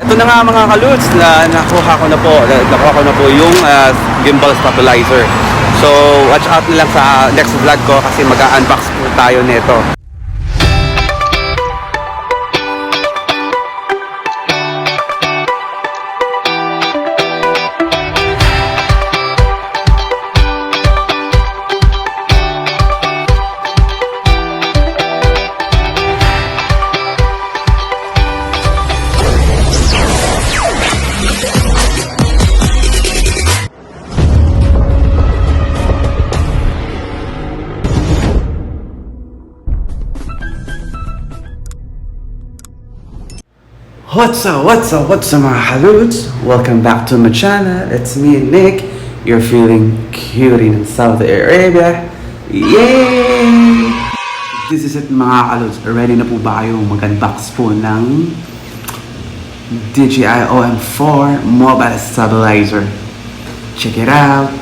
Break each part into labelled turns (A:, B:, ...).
A: Ito na nga mga kalodz, nakuha ko na po yung gimbal stabilizer. So watch out na lang sa next vlog ko kasi mag-unbox po tayo nito. What's up mga kalodz? Welcome back to my channel. It's me, Nick. You're feeling cute in Saudi Arabia. Yay! This is it mga kalodz. Ready na po ba kayo mag-unbox po ng DJI OM4 Mobile Stabilizer? Check it out!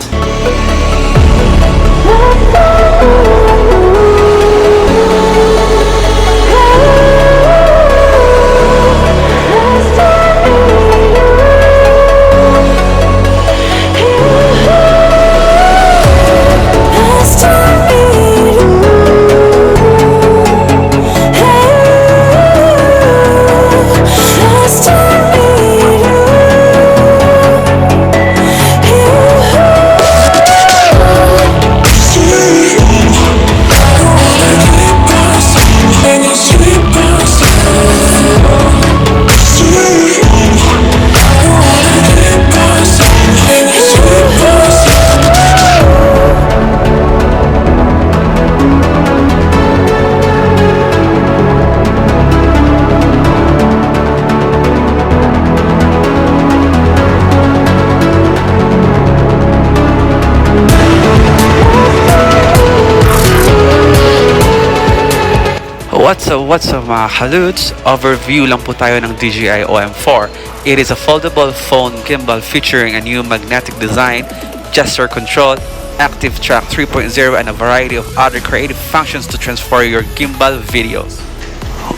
A: What's up mga kalodz? Overview lang po tayo ng DJI OM4. It is a foldable phone gimbal featuring a new magnetic design, gesture control, active track 3.0 and a variety of other creative functions to transform your gimbal videos.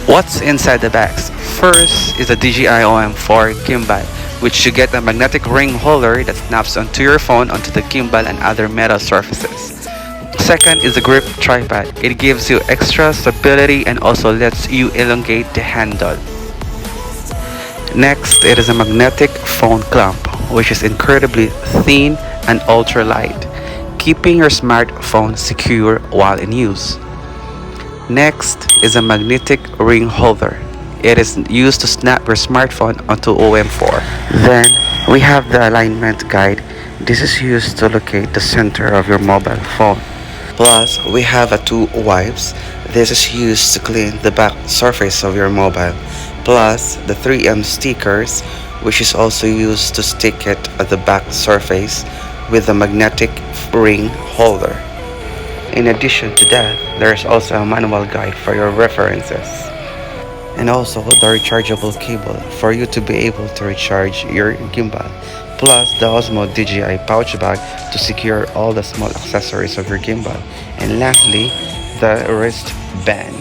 A: What's inside the box? First is the DJI OM4 gimbal, which you get a magnetic ring holder that snaps onto your phone onto the gimbal and other metal surfaces. Second is the grip tripod. It gives you extra stability and also lets you elongate the handle. Next, it is a magnetic phone clamp, which is incredibly thin and ultra light, keeping your smartphone secure while in use. Next is a magnetic ring holder. It is used to snap your smartphone onto OM4. Then, we have the alignment guide. This is used to locate the center of your mobile phone. Plus, we have a 2 wipes. This is used to clean the back surface of your mobile. Plus, the 3M stickers, which is also used to stick it at the back surface with the magnetic ring holder. In addition to that, there is also a manual guide for your references. And also the rechargeable cable for you to be able to recharge your gimbal. Plus the Osmo DJI pouch bag to secure all the small accessories of your gimbal. And lastly, the wristband.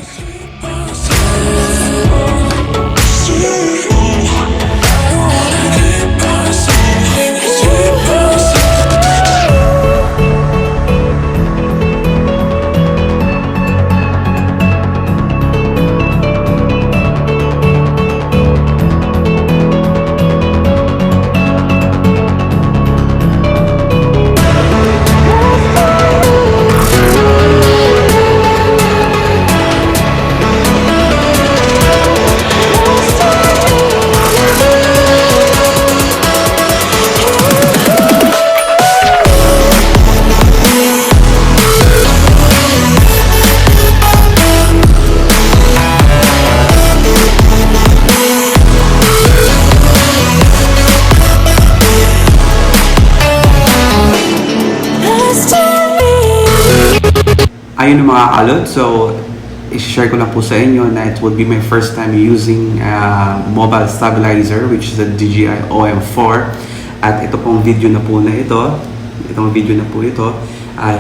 A: Ayun mga kalodz, so i-share ko lang po sa inyo na it would be my first time using mobile stabilizer, which is the DJI OM4. At ito pong video na po ito,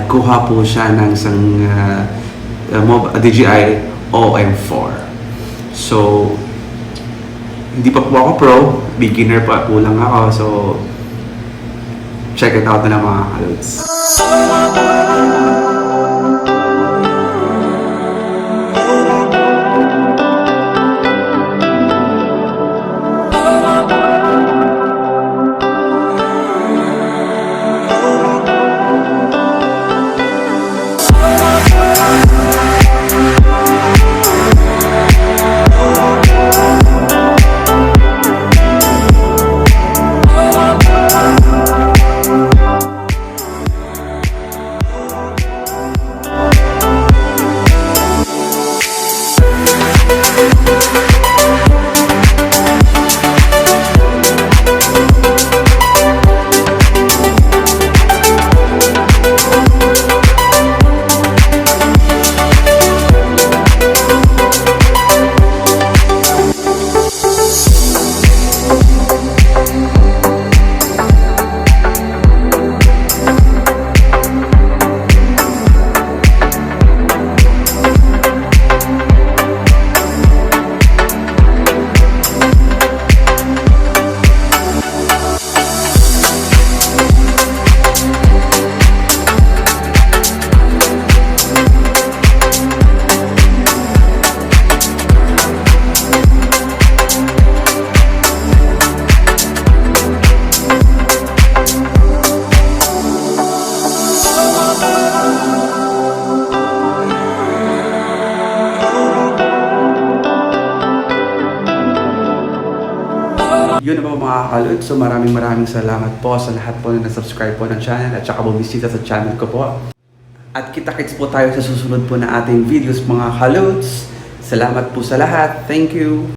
A: kuha po siya ng isang DJI OM4. So hindi pa po ako pro, beginner pa po lang ako. So, check it out na mga kalodz. Yun na po mga kalodz. So maraming salamat po sa lahat po na subscribe po ng channel at saka bumisita sa channel ko po. At kita-kits po tayo sa susunod po na ating videos mga kalodz. Salamat po sa lahat. Thank you!